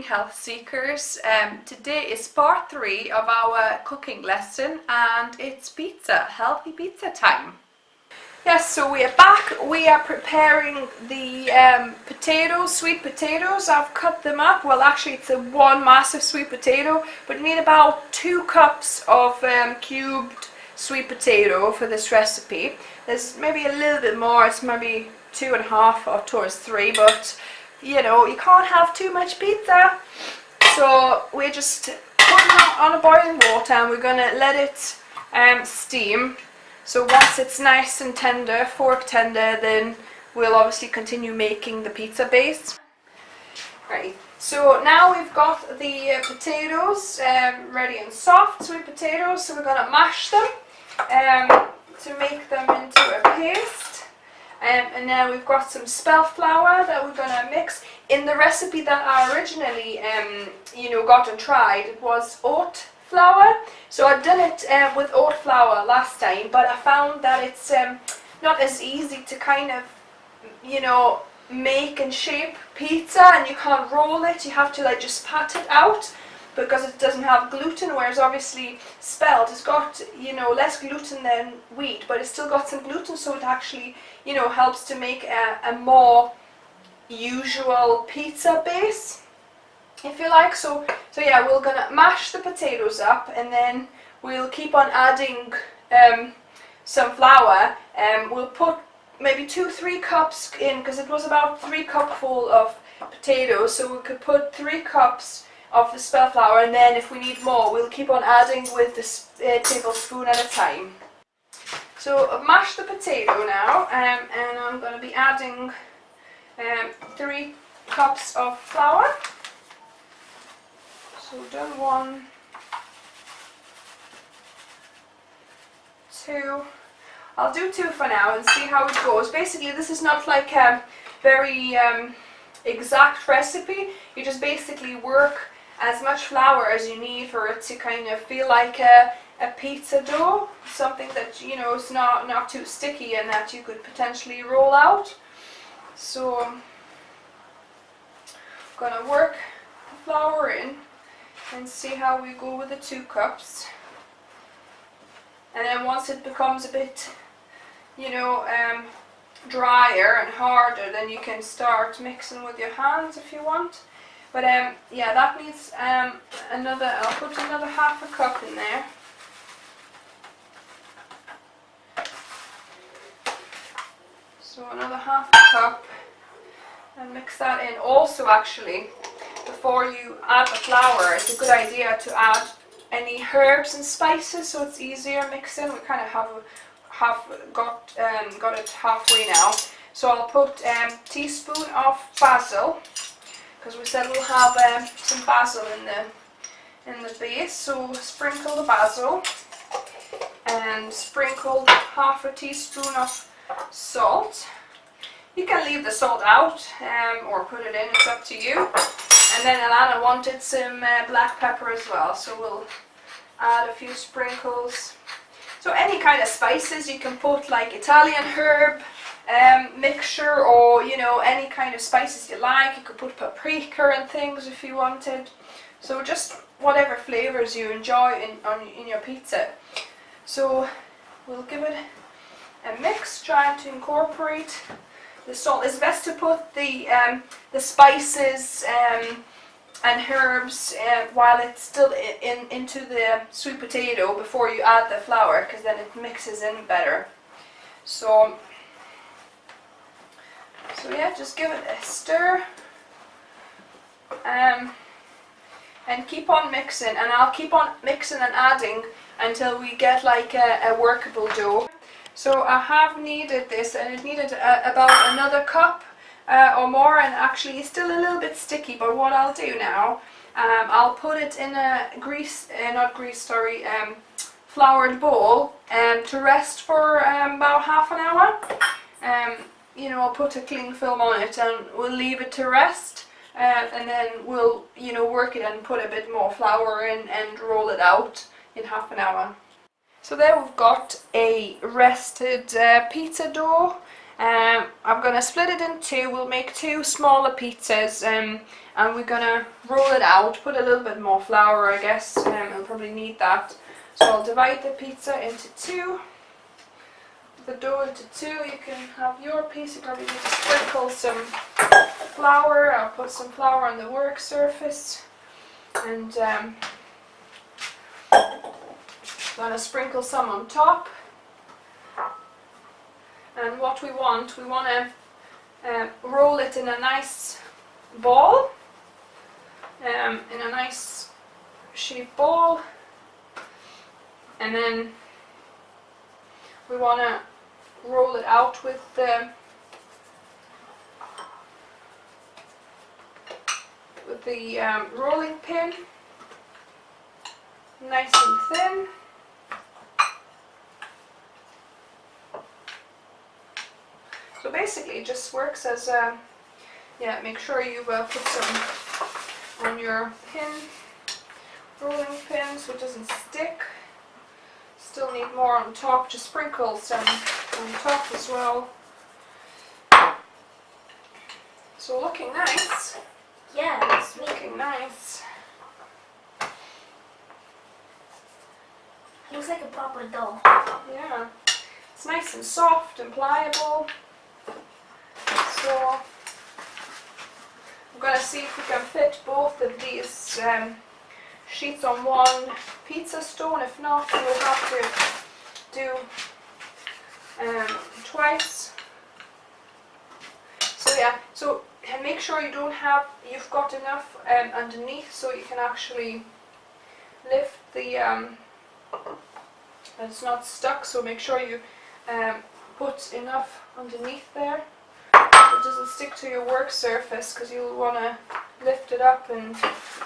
health seekers. Today is part 3 of our cooking lesson and it's pizza, healthy pizza time. Yes, so we are back. We are preparing the potatoes, sweet potatoes. I've cut them up. Well, actually it's one massive sweet potato, but you need about 2 cups of cubed sweet potato for this recipe. There's maybe a little bit more, it's maybe 2.5 or towards 3, but you know, you can't have too much pizza. So we're just putting it on a boiling water and we're going to let it steam. So once it's nice and tender, fork tender, then we'll obviously continue making the pizza base. Right, so now we've got the potatoes ready and soft, sweet potatoes, so we're going to mash them to make them into a paste. And now we've got some spelt flour that we're going to mix. In the recipe that I originally got and tried, it was oat flour. So I'd done it with oat flour last time, but I found that it's not as easy to kind of, make and shape pizza, and you can't roll it. You have to like just pat it out because it doesn't have gluten, whereas obviously spelt has got less gluten than wheat, but it's still got some gluten, so it actually helps to make a more usual pizza base, if you like. So yeah, we're gonna mash the potatoes up and then we'll keep on adding some flour. We'll put maybe 2-3 cups in, because it was about 3 cupful of potatoes, so we could put 3 cups of the spelt flour, and then if we need more we'll keep on adding with this tablespoon at a time. So I've mashed the potato now, and I'm going to be adding 3 cups of flour. So done 1, 2, I'll do 2 for now and see how it goes. Basically this is not like a very exact recipe. You just basically work as much flour as you need for it to kind of feel like a pizza dough, something that is not too sticky and that you could potentially roll out. So I'm gonna work the flour in and see how we go with the 2 cups. And then once it becomes a bit drier and harder, then you can start mixing with your hands if you want. But yeah, that needs I'll put another 1/2 cup in there. So another 1/2 cup, and mix that in. Also, actually, before you add the flour, it's a good idea to add any herbs and spices so it's easier mixing. We kind of got it halfway now. So I'll put a teaspoon of basil, because we said we'll have some basil in the base. So sprinkle the basil and sprinkle 1/2 teaspoon of salt. You can leave the salt out or put it in, it's up to you. And then Elena wanted some black pepper as well, so we'll add a few sprinkles. So any kind of spices you can put, like Italian herb mixture, or any kind of spices you like. You could put paprika and things if you wanted. So just whatever flavors you enjoy in your pizza. So we'll give it a mix, trying to incorporate the salt. It's best to put the spices and herbs while it's still into the sweet potato before you add the flour, because then it mixes in better. So yeah, just give it a stir and keep on mixing, and I'll keep on mixing and adding until we get like a workable dough. So I have kneaded this, and it needed about another cup or more, and actually it's still a little bit sticky, but what I'll do now, I'll put it in a floured bowl to rest for about half an hour. I'll put a cling film on it and we'll leave it to rest, and then we'll work it and put a bit more flour in and roll it out in half an hour. So there we've got a rested pizza dough. I'm gonna split it in two. We'll make two smaller pizzas, and we're gonna roll it out. Put a little bit more flour, I guess. I'll probably need that. So I'll divide the pizza into two. The dough into two. You can have your piece. You probably need to sprinkle some flour. I'll put some flour on the work surface, and I'm gonna sprinkle some on top. And what we want to roll it in a nice ball, in a nice shaped ball, and then we want to roll it out with the rolling pin, nice and thin. So basically it just works as a, yeah, make sure you put some on your pin, rolling pin, so it doesn't stick. Still need more on top, just sprinkle some on top as well. So looking nice. Yeah, it's looking nice. Looks like a proper dough. Yeah, it's nice and soft and pliable. So I'm gonna see if we can fit both of these sheets on one pizza stone. If not, we'll have to do twice. So yeah, so and make sure you've got enough underneath so you can actually lift the it's not stuck, so make sure you put enough underneath there so it doesn't stick to your work surface, because you'll want to lift it up, but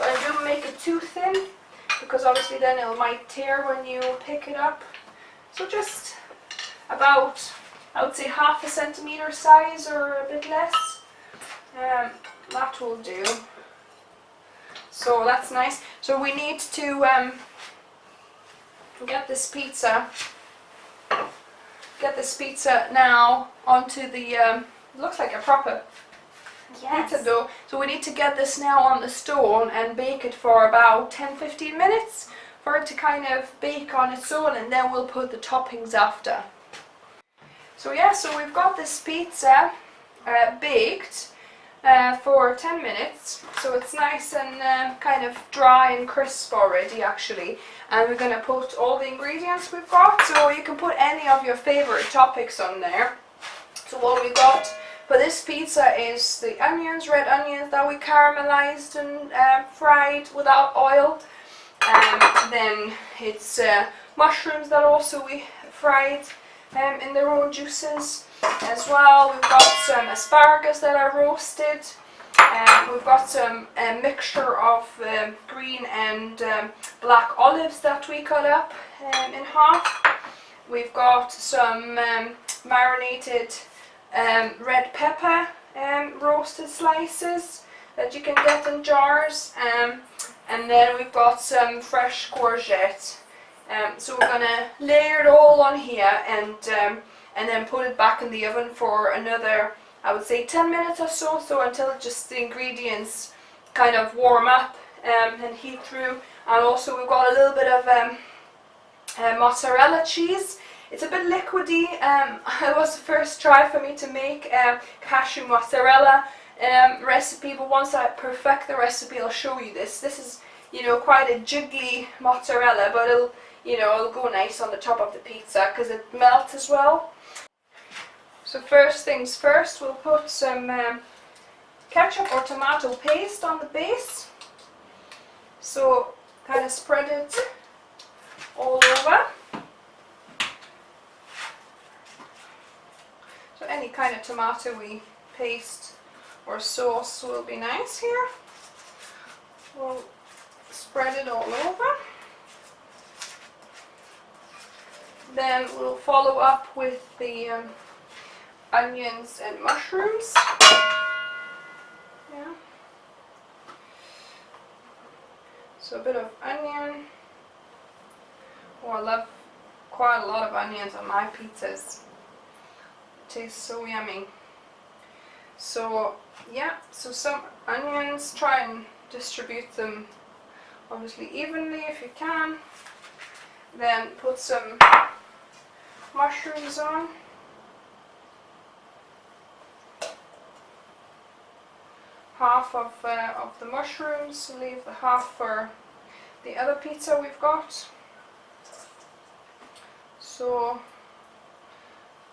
I don't make it too thin, because obviously then it might tear when you pick it up. So just about, I would say, 1/2 centimeter size or a bit less. That will do. So that's nice. So we need to get this pizza now onto the looks like a proper pizza dough. So we need to get this now on the stone and bake it for about 10-15 minutes for it to kind of bake on its own, and then we'll put the toppings after. So yeah, so we've got this pizza baked for 10 minutes, so it's nice and kind of dry and crisp already actually, and we're going to put all the ingredients we've got, so you can put any of your favorite topics on there. So what we got for this pizza is the onions, red onions that we caramelized and fried without oil, then it's mushrooms that also we fried in their own juices as well. We've got some asparagus that are roasted, we've got some mixture of green and black olives that we cut up in half. We've got some marinated red pepper roasted slices that you can get in jars, and then we've got some fresh courgette. So we're gonna layer it all on here and then put it back in the oven for another, I would say, 10 minutes or so, until just the ingredients kind of warm up and heat through. And also we've got a little bit of mozzarella cheese. It's a bit liquidy. It was the first try for me to make cashew mozzarella recipe, but once I perfect the recipe I'll show you this. This is, quite a jiggly mozzarella, but it'll go nice on the top of the pizza because it melts as well. So first things first, we'll put some ketchup or tomato paste on the base. So kind of spread it all over. So any kind of tomatoey paste or sauce will be nice here. We'll spread it all over. Then we'll follow up with the onions and mushrooms. Yeah. So a bit of onion. Oh, I love quite a lot of onions on my pizzas. tastes so yummy. So yeah, so some onions, try and distribute them obviously evenly if you can. Then put some mushrooms on. Half of the mushrooms, leave the half for the other pizza we've got. So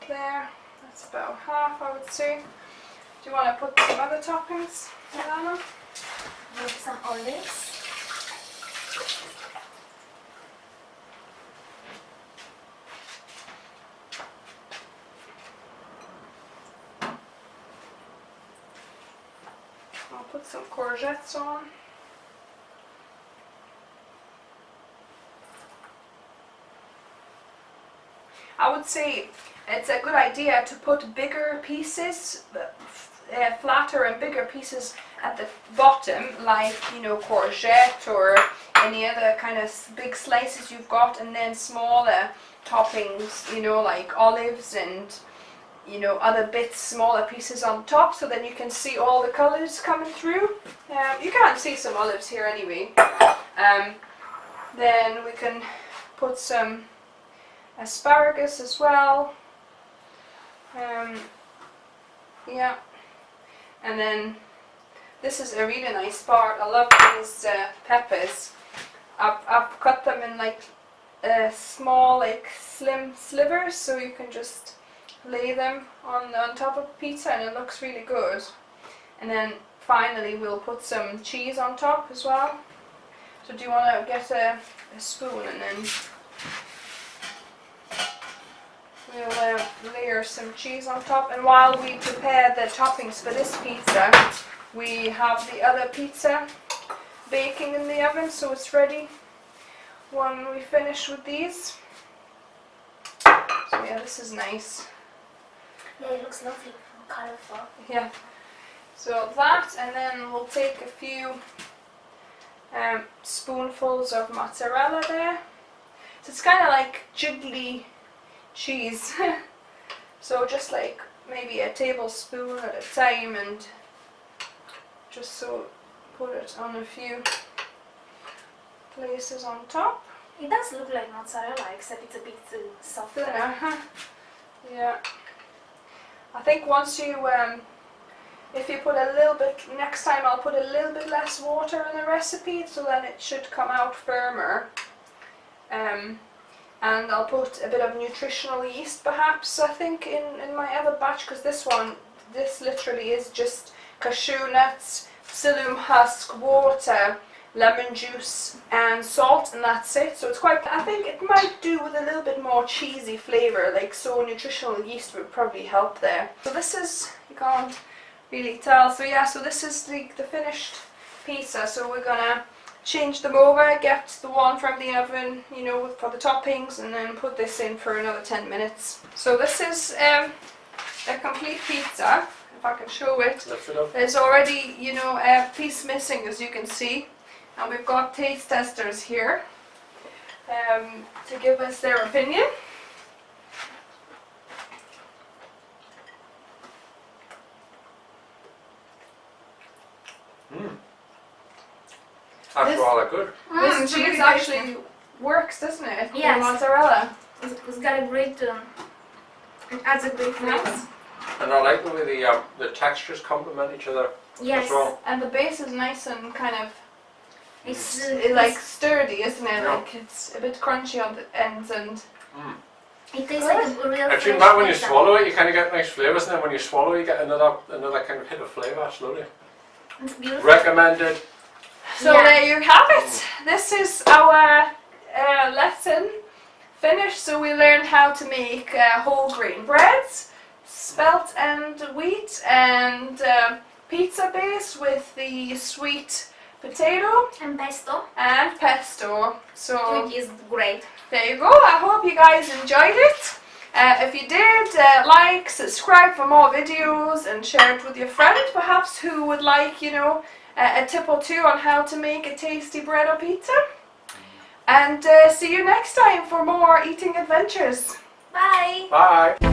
there, that's about half I would say. Do you want to put some other toppings, Elena? With some olives. I'll put some courgettes on. I would say it's a good idea to put bigger pieces, flatter and bigger pieces at the bottom, like, you know, courgette or any other kind of big slices you've got, and then smaller toppings, you know, like olives and, you know, other bits, smaller pieces on top, so then you can see all the colours coming through. You can't see some olives here anyway. Then we can put some asparagus as well. Yeah, and then this is a really nice part. I love these peppers. I've cut them in like small, like slim slivers, so you can just lay them on top of pizza and it looks really good. And then finally we'll put some cheese on top as well. So do you want to get a spoon and then we'll layer some cheese on top. And while we prepare the toppings for this pizza, we have the other pizza baking in the oven, so it's ready when we finish with these. So yeah, this is nice. Yeah, it looks lovely and colourful. Yeah. So that, and then we'll take a few spoonfuls of mozzarella there. So it's kind of like jiggly cheese. So just like maybe a tablespoon at a time, and just so put it on a few places on top. It does look like mozzarella, except it's a bit softer. Yeah. I think once you, if you put a little bit, next time I'll put a little bit less water in the recipe, so then it should come out firmer. And I'll put a bit of nutritional yeast perhaps, I think, in my other batch, because this literally is just cashew nuts, psyllium husk, water, lemon juice and salt, and that's it. So it's quite, I think it might do with a little bit more cheesy flavour, like, so nutritional yeast would probably help there. So this is, you can't really tell, so yeah, so this is the finished pizza. So we're gonna change them over, get the one from the oven, you know, for the toppings, and then put this in for another 10 minutes. So this is a complete pizza, if I can show it. There's already, you know, a piece missing, as you can see. And we've got taste testers here to give us their opinion. That's rather good. This cheese actually works, doesn't it? Yes. The mozzarella. It's got a great, it adds a great flavor. And I like the way the textures complement each other Yes. as well. And the base is nice and kind of, It's like sturdy, isn't it? Yeah. Like it's a bit crunchy on the ends, and it tastes like a real Actually, fresh that when you pizza. swallow it, you kind of get nice flavours, and then when you swallow, you get another kind of hit of flavour slowly. It's beautiful. Recommended. so Yeah. there you have it. This is our lesson finished. So we learned how to make whole grain breads, spelt and wheat, and pizza base with the sweet potato And pesto, and pesto. So which is great. there you go. I hope you guys enjoyed it. If you did, like, subscribe for more videos, and share it with your friend perhaps who would like, you know, a tip or two on how to make a tasty bread or pizza. And see you next time for more eating adventures. Bye! Bye.